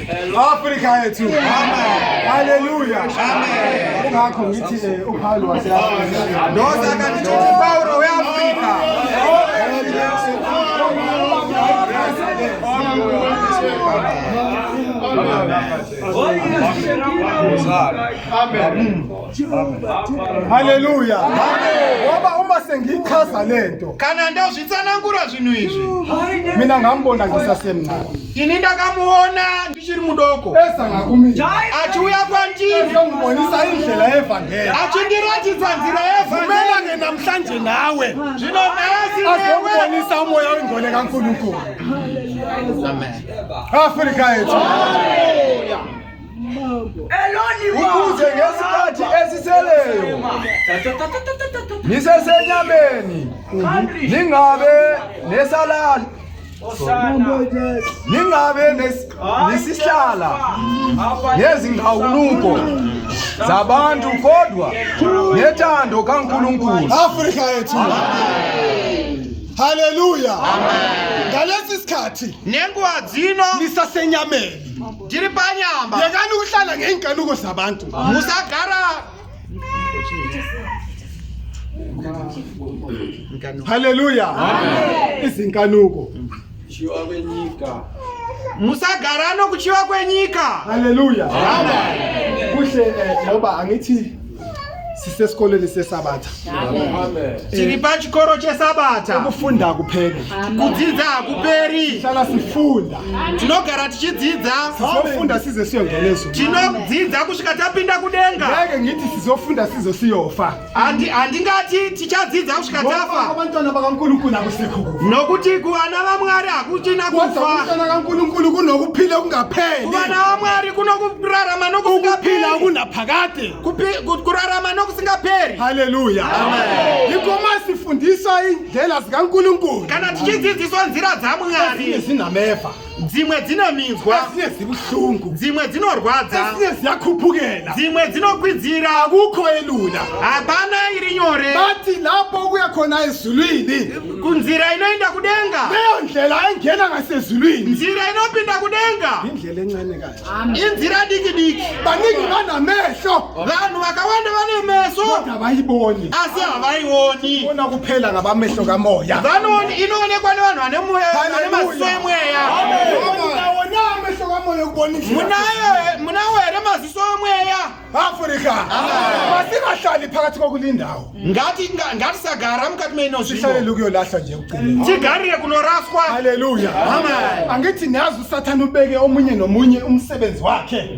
Afrika yethu. Amen. Hallelujah. Amen. Ungakho ngithi uPaulo waseAfrika. Ndoza kanti Paulo weAfrika. Hallelujah. Ngoba uma sengichaza lento kana ndozvitsanangura zvinhu izvi mina ngambona ngisasemncane. ini ndakamuona ndichiri mudoko Esa ngakumi achiuya kwandiri ngibonisa indlela yevangeli. achindiratidza nzira yevangeli. Kumela ke namhlanje nawe zvino nhasi newe azobonisa umoya wengcwele kaNkulunkulu. Afrika yethu. Ukuze ngesikhathi esiseleyo nisesenyameni ningabe nesalala ningabe nesihlala ngezingawuluko zabantu kodwa nethando kaNkulunkulu. Afrika yethu. Hallelujah. Ngalesi sikhathi nenguva dzino nisasenyameni. tiri panyamba Yekani ukuhlala ngeinkanuko zabantu. musagara. Hallelujah. Izinkanuko. musagara nokuchiva kwenyika. Hallelujah. Kuhle ngoba angithi sisesikoleni seSabatha. tiri pachikoro chesabata. Ukufunda kuphela. kudzidza hakuperi. Hlala sifunda. tinogara tichidzidza. Sizofunda size siyongelezwa. tinodzidza kusvika tapinda kudenga. Ngeke ngithi sizofunda size siyofa. handingati tichadzidza kusvika tafa. Abantwana bakaNkulunkulu akusekho kufa. nokuti kuvana vaMwari hakuchina Kodwa kufa. abantwana kaNkulunkulu kunokuphila okungapheli. kuvana vaMwari kunokurarama Ukuphila nokusingaperi. okunaphakade. kurarama nokusingaperi. Hallelujah. Amen. Yikoma sifundiswa indlela zikaNkulunkulu. kana tichidzidziswa nzira Ezinye dzaMwari zinameva. dzimwe dzine minzwa, Ezinye zibuhlungu. dzimwe dzinorwadza, Ezinye ziyakhuphukela. dzimwe dzinokwidzira. Akukho elula. hapana iri nyore. Bathi lapho kuya khona ezulwini. kunzira inoenda kudenga. Leyo ndlela engena ngasezulwini. nzira inopinda kudenga. Indlela encane kahle. inzira dikidiki. Baningi banamehlo. vanhu vakawanda vane meso Kodwa abayiboni. asi havaioni. Bona kuphela ngabamehlo kamoya. inoonekwa nevanhu vane maziso emweya. Wona amehlo kamoya ukubona indlela. munawo here maziso emweya. Afrika. Masingahlali phakathi kokulindawo. ngatisagara mukati Sihlale meinozvino lokuyolahla nje ugcine. tigarire kunoraswa. Hallelujah. Amen. Angithi nazi uSathane ubeke omunye nomunye umsebenzi wakhe.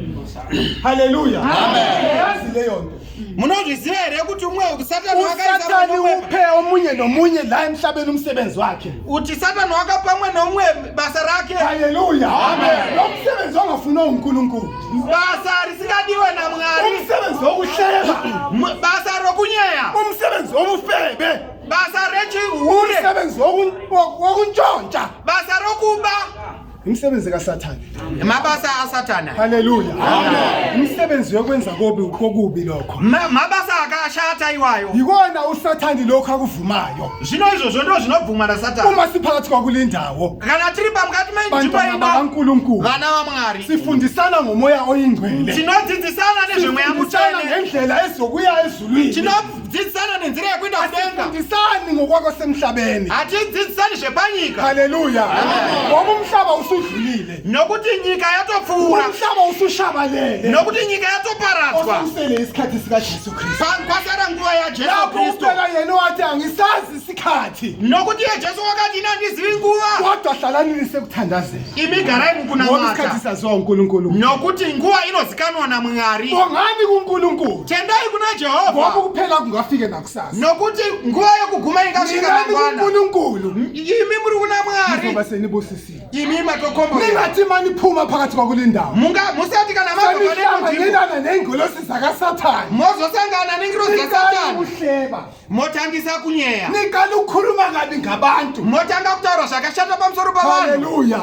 Hallelujah. Amen. Yazi leyo nto. munozviziva here kuti umwe satani uSathane uphe omunye nomunye la emhlabeni umsebenzi wakhe. kuti satani wakapa umwe nomwe basa rake. Hallelujah. Amen. Lo msebenzi ongafunwa uNkulunkulu. basa risingadiwe naMwari. Umsebenzi wokuhleka. basa rokunyeya. Umsebenzi wobufebe. basa rechihure. Umsebenzi wokuntshontsha. basa rokuba. Umsebenzi kaSathane. mabasa asatana. Hallelujah. Amen. Umsebenzi wokwenza kokubi lokho. mabasa akashata iwayo. Yikona uSathane lokho akuvumayo. zvino izvozvo ndo zvinobvumwa nasatani. Uma siphakathi kwakulindawo. kana tiri pamukati menzvimbo Bantwana ino bakaNkulunkulu. vana vaMwari Sifundisana ngomoya oyingcwele. tinodzidzisana nezvemweya Sifundisana mutsvene. ngendlela ezokuya ezulwini. tinodzidzisana nenzira yekuenda kudenga. Sifundisani ngokwako semhlabeni. hatidzidzisani zvepanyika. Hallelujah. Ngoba umhlaba usudlulile. nokuti nyika yatopfuura. Umhlaba usushabalele. nokuti nyika yatoparadzwa. Osusele isikhathi sika Jesu Kristu. kwasara nguva yaJesu Lapho Kristu. uphela yena wathi angisazi isikhathi. nokuti yeJesu wakati ina ndizivi nguva. Kodwa hlalani sekuthandazela. imi garai Ngoba mukunamata. isikhathi saziwa uNkulunkulu. nokuti nguva inozikanwa naMwari. Bongani kuNkulunkulu. tendai kuna Ngoba Jehovha. kuphela kungafike nakusasa. nokuti nguva yokuguma ingasvika Ningani mangwana. kuNkulunkulu. imi muri kuna Mwari. Ngoba senibusisiwe. imi matokombo. Ningathi maniphuma phakathi kwakulindawo. musati kana Sanihlanganyelana mazofanele nengcolosi zakaSathane. mozosangana ningiro za Satani uhleba motangisa kunyeya niqala ukukhuluma kabi ngabantu motanga kutaura zvakashata pamusoro pavanhu haleluya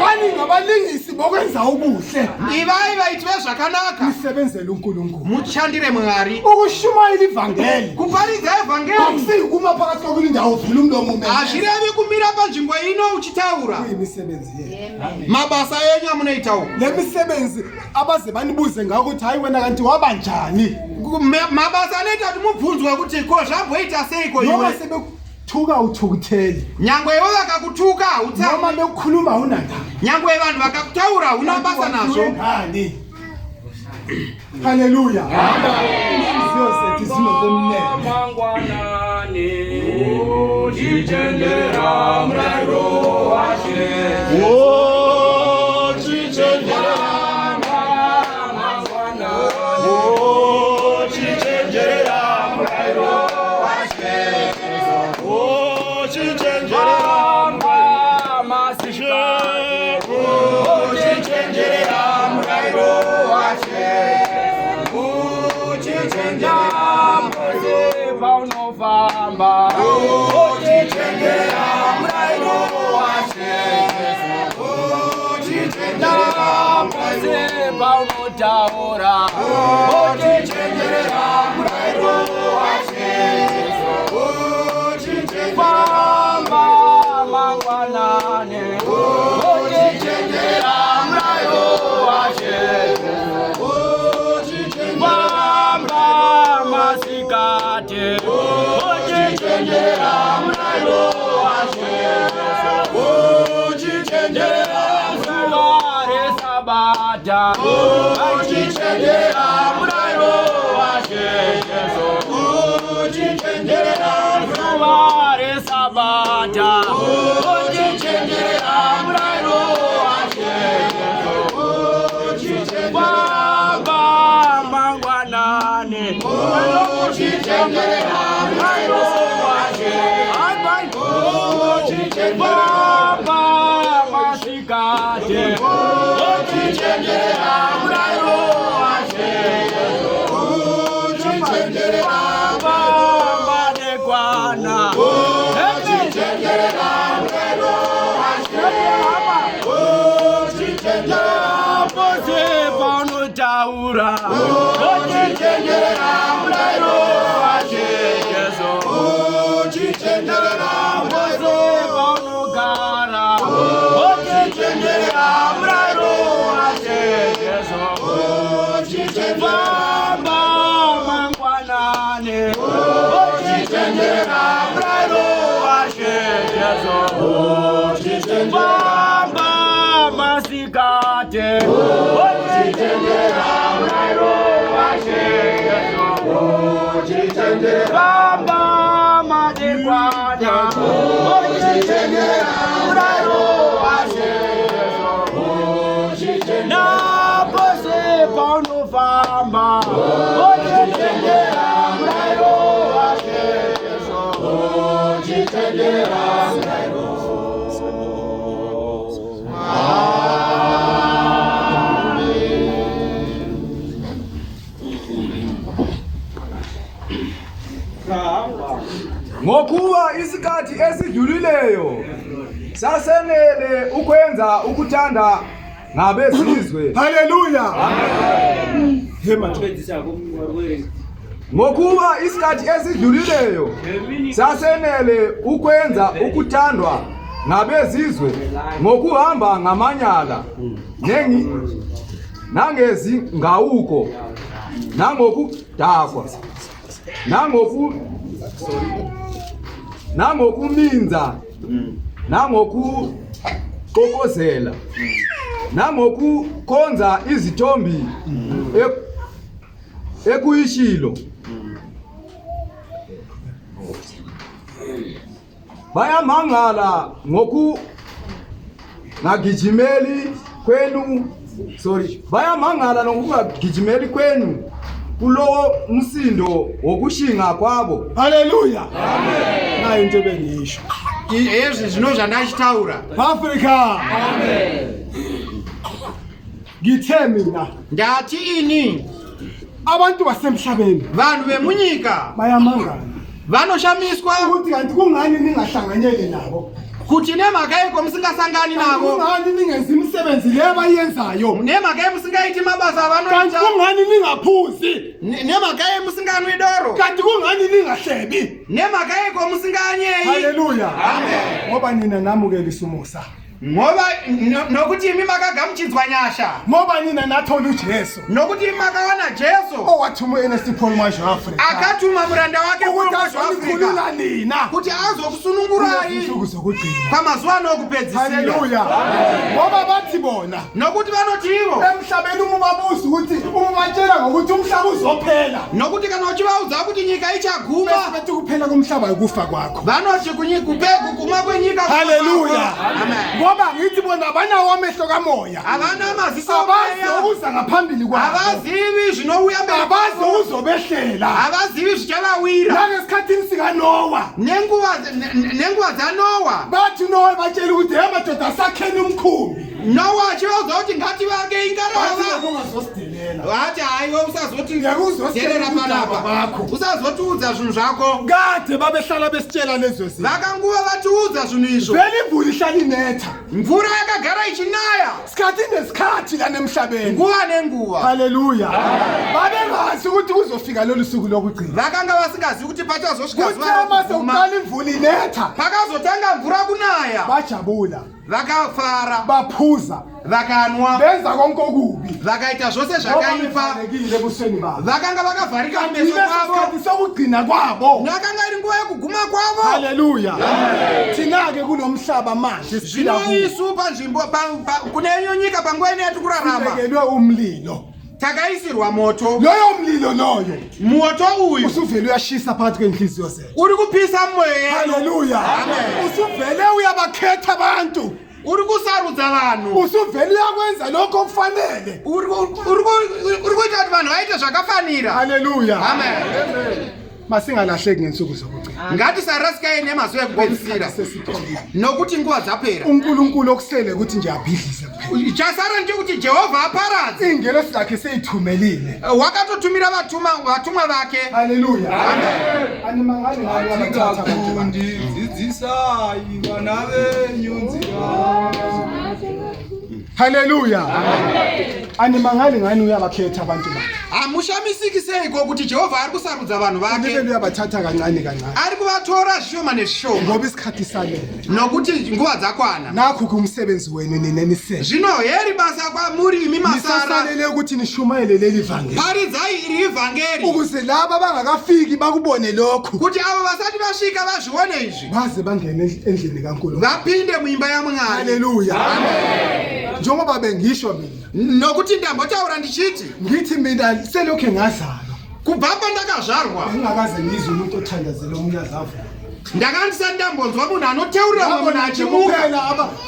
bani ngabalingisi bokwenza ubuhle ivai vaitwe zvakanaka nisebenzele uNkulunkulu mutshandire Mwari ukushumayela ivangeli kuparidza evhangeri akusikuma phakathi kwakulindawo vula umlomo ume hazvirevi kumira panzvimbo ino uchitaura imisebenzi yenu mabasa enyu amunoitawo le misebenzi abaze banibuze ngako ukuthi hayi wena kanti wabanjani mabasa anoita kuti mubvunzwe kuti ko zvamboita seiko noma iwe sebekuthuka uthukutheli nyangwe ivo vakakutuka utsa noma bekukhuluma unandaba nyangwe vanhu vakakutaura una basa nazvo haleluya inhliziyo zethu zinokumnene Chichendera mrairo washe chichendera mangwana chichendera mrairo washe chichendera masishe chichendera mrairo washe chichendera paunofamba chichendera mrairo washe chichendera pose paunotaura chichendera mrairo washe chichendera mangwanane chichendera mrairo washe chichendera masikate chichendera mrairo washe chichendera msuvare sabata chichendera mrairo washe chichendera msuvare sabata chichendera mrairo washe chichendera mangwanane chichendera mrairo washe chichendera masikate chichendera mrairo washe chichendera madekwana chichendera mrairo washe chichendera pose paunotaura chichendera mrairo washe chichendera pose paunogara chichendera mrairo washe chichendera mangwanane chichendera mrairo washe chichendera masikate chichendera mrairo washe chichendera madekwana chichendera mrairo washe chichendera pose paunofamba chichendera mrairo washe chichendera mrairo ngokuba isikhathi esidlulileyo sasenele ukwenza ukuthanda ngabezizwe haleluya hema ngokuba isikhathi esidlulileyo sasenele ukwenza ukuthandwa ngabezizwe ngokuhamba ngamanyala nangezingawuko nangokudakwa nangokuminza nangokuxokozela nangokukhonza izithombi ekuyishilo bayamangala ngokungagijimeli kwenu kulowo msindo wokushinga kwabo haleluya nayo into bengisho ezvi zvino zvandachitaura Africa ngithe mina ndati ini abantu basemhlabeni vanhu vemunyika bayamangala vanoshamiswa ukuthi kanti kungani ningahlanganyeli nabo kuti nemhaka yeko musingasangani navo kungani ningenzi imisebenzi le abayenzayo nemhaka ye musingaiti mabasa kanti avanoita kungani ningaphuzi nemhaka ye musinganwi doro kanti kungani ningahlebi nemhaka yeko musinganyeyi haleluya ngoba nina namukelisa umusa ngoba nokuti imi makagamuchidzwa nyasha ngoba nina nathola uJesu nokuti imi makawana jesu owathuma uErnest Paul Mashwa Africa akatuma muranda wake ukuthi kuAfrica azonikhulula nina kuti azokusunungurai insuku zokugcina kwamazuva anokupedzisira haleluya ngoba bathi bona nokuti vanoti ivo emhlabeni umubabuza ukuthi umubatshela ngokuthi umhlaba uzophela nokuti kana uchivaudza kuti nyika ichaguma bethi kuphela komhlaba ukufa kwakho vanoti kuguma kwenyika haleluya amen ngoba ngithi bona abanawo amehlo kamoya havana maziso abazi amoya ukuza ngaphambili kwabo havazivi zvinouya mberi abazi kwavo ukuzobehlela havazivi zvichavawira nangesikhathini sikanowa nenguva dzanowa bathi nowa batshela ukuthi he madoda asakheni umkhumbi nowa achivaudza kuti ngativake ingarava bathi ungazosidelela vati haiwe usazoti Ngekuzosidelela derera panapa bakho. usazotiudza zvinhu zvako kade babehlala besitshela lezo zinto vakanguva vatiudza zvinhu izvo vele imvula ihlala inetha mvura yakagara ichinaya sikhathi nesikhathi lana emhlabeni nguva nenguva haleluya babengazi ukuthi kuzofika lolu suku lokugcina vakanga vasingazivi kuti pachazosvika kuthe masekuqala imvula inetha pakazotanga mvura kunaya bajabula vakafara baphuza vakanwa benza konke okubi vakaita zvose zvakaipa bevalekile ebusweni babo vakanga vakavharika meso ileso kwavo sikhathi sokugcina kwabo nakanga iri nguva yekuguma kwavo haleluya thina-ke kulo mhlaba manje zvino isu panzvimbo kune nyika panguva ino yatikurarama sibekelwe umlilo takaisirwa moto loyo mlilo loyo moto uyu usuvele uyashisa phakathi kwenhliziyo zethu uri kupisa mmoyo yedu haleluya usuvele uyabakhetha abantu uri kusarudza vanhu usuvele uyakwenza lokho okufanele uri kuita kuti vanhu vaite zvakafanira haleluya amen masingalahleki ngensuku zokugcina ngatisarasikai nemazuva ekupedzisira nokuti nguva dzapera uNkulunkulu okusele ukuthi nje abhidlise kuphela chasara ndechekuti jehovha aparadze ingelo zakhe seyithumelile wakatotumira vatumwa vake haleluya animangali ngani abathatha abantu Ndidzidzisai vana venyu nzira. haleluya animangali ngani uyabakhetha abantu bakhe hamushamisikiseko kuti jehovha ari kusarudza vanhu vake ubele uyabathatha kancane kancane ari kuvatora zvishoma nezvishoma ngoba isikhathi salele nokuti nguva dzakwana nakho kumsebenzi wenu nina nisele zvino heri basa kwamuri imi masara nisasalele ukuthi nishumayele leli vangeli paridzai iri ivhangeri ukuze laba bangakafiki bakubone lokho kuti avo vasati vasvika vazvione izvi baze bangene endlini kaNkulunkulu vapinde muimba yamwari haleluya njengoba bengisho mina nokuti ndambotaura ndichiti ngithi mina selokhe ngazalwa kubva pandakazvarwa ngingakaze ngizwe umuntu othandazela omunye azavuka ndakandisati ndambonzwa munhu anoteurira mumwe munhu achimuka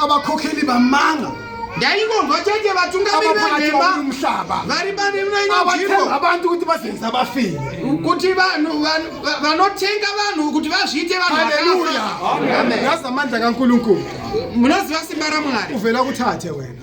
abakhokheli bamanga ndaingomva chete vatungamiri venhema umhlaba vari pane abathenga abantu ukuthi bazenze abafile kuti vanhu vanotenga vanhu kuti vazviite vanhu haleluya vakafa yazi amandla kaNkulunkulu munoziva simba ramwari uvela kuthathe wena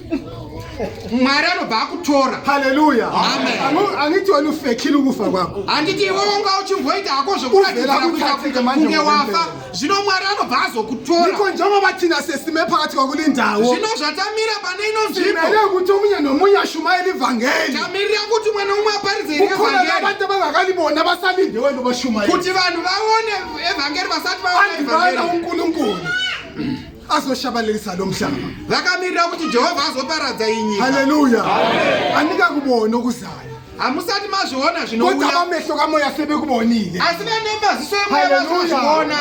mwari anobva akutora haleluya Amen. angithi wena ufekhile ukufa kwakho handiti iwe wonga uchimboita hako Uvela kuthathe manje kunge wafa ngokwempela. zvino mwari anobva azokutora yikho njengoba thina sesime phakathi kwakule ndawo zvino zvatamira pane ino nzvimbo simele ukuthi omunye nomunye ashumayele ivangeli tamirira kuti umwe noumwe aparidze iri kukhona evhangeri nabantu abangakalibona basalinde wena ubashumayele kuti vanhu vaone evhangeri vasati vaona andibana evhangeri uNkulunkulu azoshabalalisa lo mhlaba vakamirira kuti jehovha azoparadza inyika haleluya anikakubona okuzayo hamusati mazviona kodwa zvinouya amehlo kamoya sebekubonile asi vanemaziso emoya vazozviona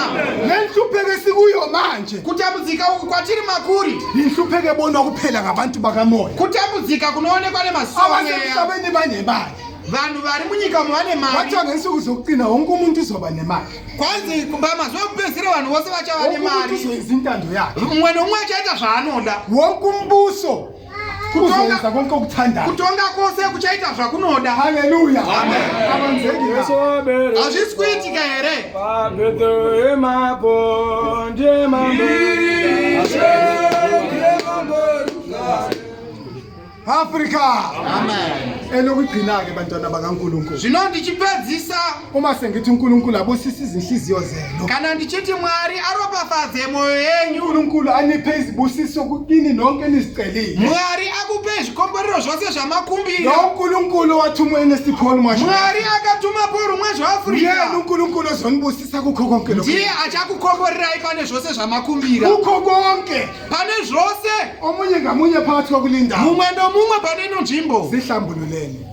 nenhlupheko esikuyo manje kutambudzika uku kwatiri makuri inhlupheko ebonwa kuphela ngabantu bakamoya kutambudzika kunoonekwa nemaziso amweya abasemhlabeni banemali vanhu vari munyika umu vane mari wathiwa ngensuku zokugcina wonke umuntu uzoba nemali kwanzi pamazuva ekupedzisira vanhu vose vachava wonke umuntu nemari uzoyenza intando yakhe umwe noumwe achaita zvaanoda wonke umbuso uzoyenza konke okuthandayo kutonga kwose kuchaita zvakunoda haleluya abanzeki hazvisi kuitika here Africa. Amen. Elokugcina ke bantwana bakaNkulunkulu. Zvino ndichipedzisa Uma sengithi uNkulunkulu abusisa izinhliziyo zenu. kana ndichiti Mwari aropafadze moyo yenyu. uNkulunkulu aniphe izibusiso kukini nonke enizicelile. Mwari akupe zvikomborero zvose zvamakumbira. Lo uNkulunkulu wathuma uNesti Paul Mwasha. Mwari akatuma Paul Mwasha Yena Afrika. uNkulunkulu ozonibusisa kukho konke lokho. Ndiye achakukomborerai pane zvose zvamakumbira. Kukho konke. Pane zvose. Omunye ngamunye phakathi kokulinda. Mumwe nomumwe pane ino nzvimbo. Zihlambululeni.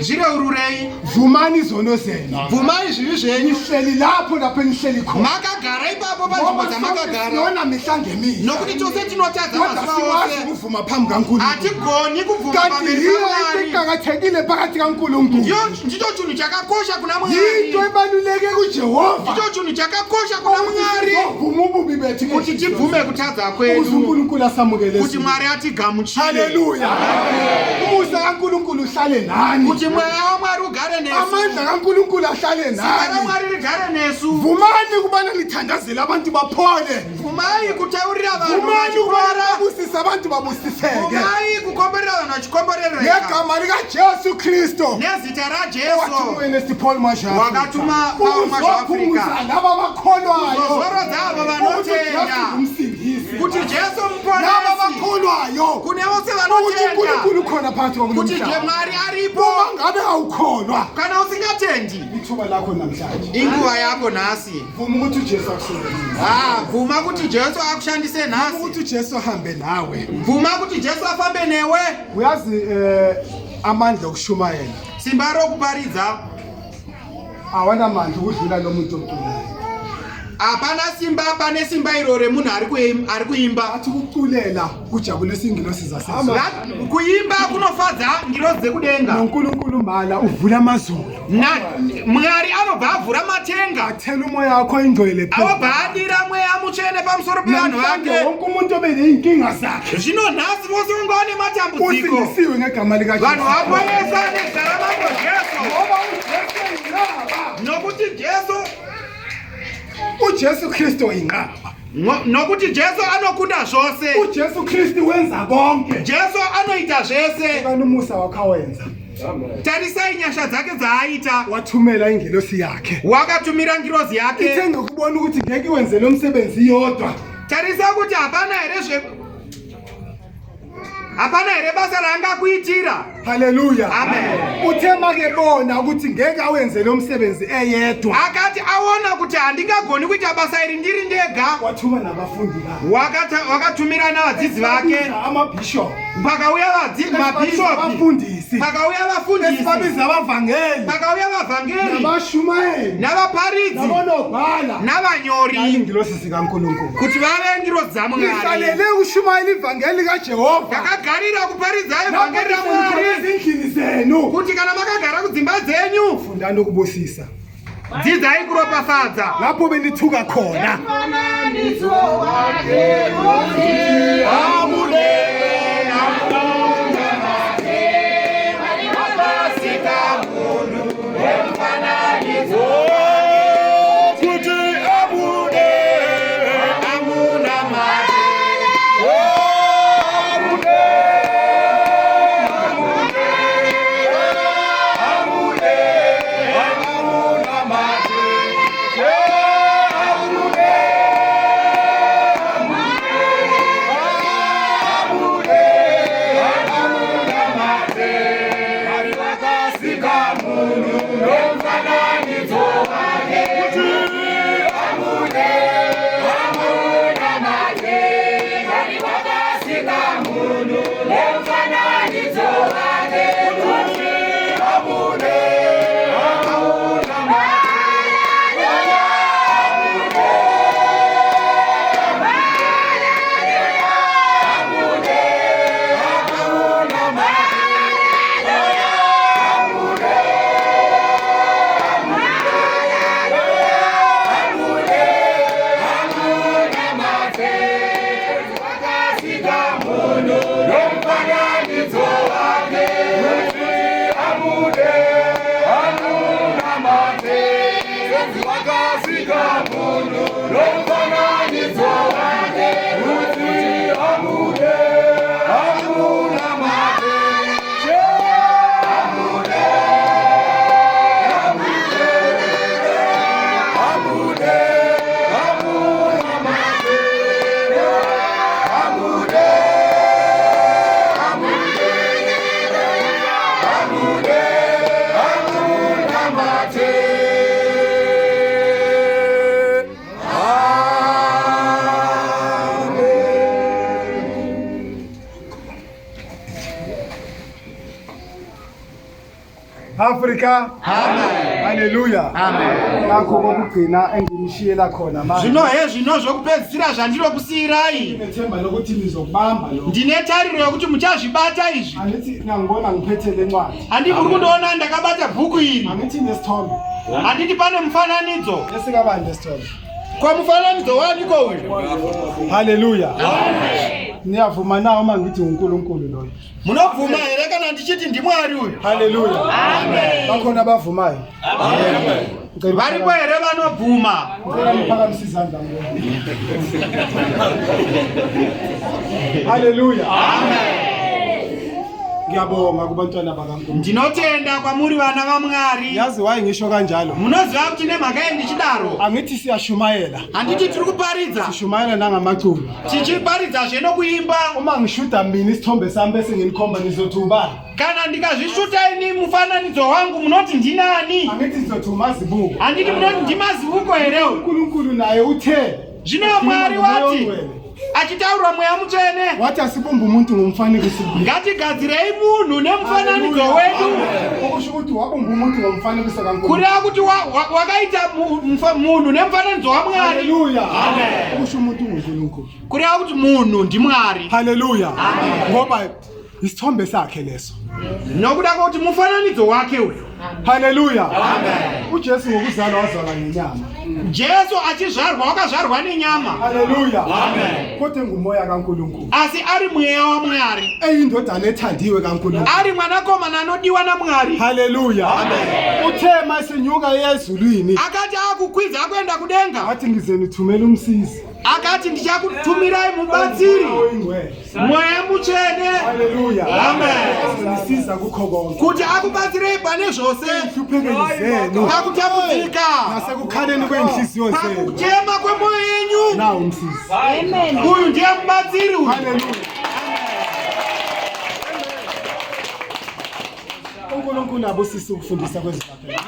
Zvireururei. Vumani izono zenu. Bvumai zvivi zvenyu. Nihleli lapho enihleli khona. Makagara ipapo panzvimbo dzamakagara. Yona mihla ngemihla. Nokuti tose tinotadza Kodwa mazuva siwazi ose. ukuvuma phambi kaNkulunkulu. Hatigoni kuvhuma Kanti pamberi yiyo paMwari. iqhakathekile phakathi kaNkulunkulu. Ndicho chinhu chakakosha kuna Yinto Mwari. ebaluleke kuJehova. Ndicho chinhu chakakosha kuna Mwari. Vuma ububi bethu Kuti tibvume kutadza ukuze kwedu. uNkulunkulu asamukele. Kuti Mwari atigamuchire. Haleluya. Umusa kaNkulunkulu uhlale nani. Kuti mweya waMwari ugare nesu. Amandla kaNkulunkulu ahlale Simba nani. raMwari rigare nesu. Vumani kubana lithandazela abantu baphole. Vumai kutaurira vanhu Vumani kubana vachipora. busisa abantu babusiseke. Vumai kukomborera vanhu vachikomborereka. Ngegama likaJesu Kristu. Nezita Wathuma raJesu. uNesti Paul Mwasha. Wakatuma Paul Mwasha Ukuzophumuza Afrika. laba bakholwayo. Zozorodza avo vanotenda. Umsindisi. Kuti Jesu Laba muponesi. bakholwayo. Kune vose Ukuthi vanotenda. uNkulunkulu khona phakathi Kuti kwakulomhlaba. Mwari aripo. Uma ngabe awukholwa. Kana usingatendi. Ithuba lakho namhlanje. Inguva yako nhasi. Vuma ukuthi uJesu akusebenzise. Vuma kuti Jesu akushandise nhasi. Ukuthi uJesu ahambe nawe. Vuma kuti Jesu afambe newe. Uyazi amandla okushumayela. Simba rokuparidza. Awanamandla ukudlula lo muntu oculayo. Hapana simba pane simba iro remunhu ari kuimba. Athi ukuculela kujabulisa ingilosi zasezulu. Kuimba kunofadza ngilosi dzekudenga. noNkulunkulu mala uvula amazulu. Mwari anobva avhura matenga. Athela umoya wakho ingcwele phezulu. Awobva adira mweya mutsvene pamusoro pevanhu Namhlanje vake. wonke umuntu obeneyinkinga zakhe. Zvino nhasi vose ungava nematambudziko. Usindisiwe ngegama likaJesu. Vanhu vapoyesa nezita ramambo Jesu. Ngoba uJesu yinqaba. Nokuti Jesu uJesu Kristu yinqaba. nokuti Jesu anokunda zvose. uJesu Kristu wenza konke. Jesu anoita zvese. Kana umusa wakhe awenza. Tarisai nyasha dzake dzaaita. Wathumela ingilosi yakhe. Wakatumira ngirozi yake. Ithenga ukubona ukuthi ngeke wenze lo msebenzi yodwa. Tarisa kuti hapana here basa raangakuitira. Haleluya. Amen. Uthema ke bona ukuthi ngeke awenze lo msebenzi eyedwa. Akati aona kuti handingagoni kuita basa iri ndiri ndega. Wathuma nabafundi bakhe. Wakatumira navadzidzi vake. Amabishop. Pakauya mabhishopi. Abafundisi. Pakauya vafundisi. Esibabiza abavangeli. Pakauya vavhangeri. Nabashumayeli. Navaparidzi. Nabonobhala. Navanyori. Ingilosi zikaNkulunkulu. Kuti vave ngirozi dzaMwari. Ihlalele ukushumayela ivangeli kaJehova. Takagarira kuparidza evhangeri raMwari. Ezindlini zenu. Kuti kana makagara kudzimba dzenyu. Fundani ukubusisa. Dzidzai kuropafadza. Lapho benithuka khona. Africa. Amen. Hallelujah. Amen. Ngakho kokugcina engimshiyela khona manje. Zvino zvokupedzisira zvandinokusiyirai. Nethemba lokuthi nizokubamba lo. Ndinetariro yokuti muchazvibata izvi. Angithi ngangibona ngiphethe lencwadi. Handikuri kundoona ndakabata bhuku iri. Angithi nesithombe. Handiti pane mufananidzo. Esikabani nesithombe. Kwa mufananidzo waniko uyu. Hallelujah. Amen. Niyavuma na uma ngithi uNkulunkulu loyo. Munovuma here kana ndichiti ndimwari uyu. Hallelujah. Amen. Bakhona abavumayo. Amen. Varipo here vanobvuma. Ngicela niphakamisa izandla ngibona. Hallelujah. Amen. Ngiyabonga kubantwana bakaNkulunkulu. Ndinotenda kwamuri vana vaMwari. Yazi wayi ngisho kanjalo. Munoziva kuti nemhaka yeni ndichidaro. Angithi siyashumayela. Handiti tiri kuparidza. Sishumayela nangamaculu. Tichiparidzazve nokuimba. Uma ngishuta mina isithombe sami bese nginikhomba nizothi ubani. Kana ndikazvishuta ini mufananidzo wangu munoti ndinani? Angithi nizothi umazibuko. Handiti munoti ndimazibuko here. uNkulunkulu naye uthe. Zvino Mwari wati. Achitaura Mweya Mutsvene. Wathi asibumbe umuntu ngomfanekiso. Ngatigadzirei munhu nemufananidzo wedu. Okusho ukuthi wabumba umuntu ngomfanekiso kaNkulunkulu. Kureva kuti wakaita munhu nemufananidzo waMwari. Hallelujah. Amen. Okusho umuntu nguNkulunkulu. Kureva kuti munhu ndiMwari. Hallelujah. Amen. Ngoba isithombe sakhe leso. Nokuda kokuti mufananidzo wake uyu. Hallelujah. Amen. uJesu ngokuzalwa wazalwa ngenyama. Jesu achizvarwa wakazvarwa nenyama. Hallelujah. Amen. Kodwa ngumoya kaNkulunkulu. Asi ari mweya waMwari. Eyindodana ethandiwe kaNkulunkulu. Ari mwanakomana anodiwa naMwari. Hallelujah. Amen. Uthe masenyuka ezulwini. Akati akukwidza kuenda kudenga. Wathi ngize nithumela umsizi. Akati ndichakutumirai mubatsiri. Mweya Mutsvene. Hallelujah. Amen. Sisiza kukho konke. Kuti akubatsirei pane zvose. Hluphekeni zenu. Akutambudzika. Nasekukhaleni kwenhliziyo zenu. Pakutema kwemoyo yenyu. Nawo umsizi. Amen. Uyu ndiye mubatsiri uyu. Hallelujah. uNkulunkulu abusise ukufundisa kwezibhakela.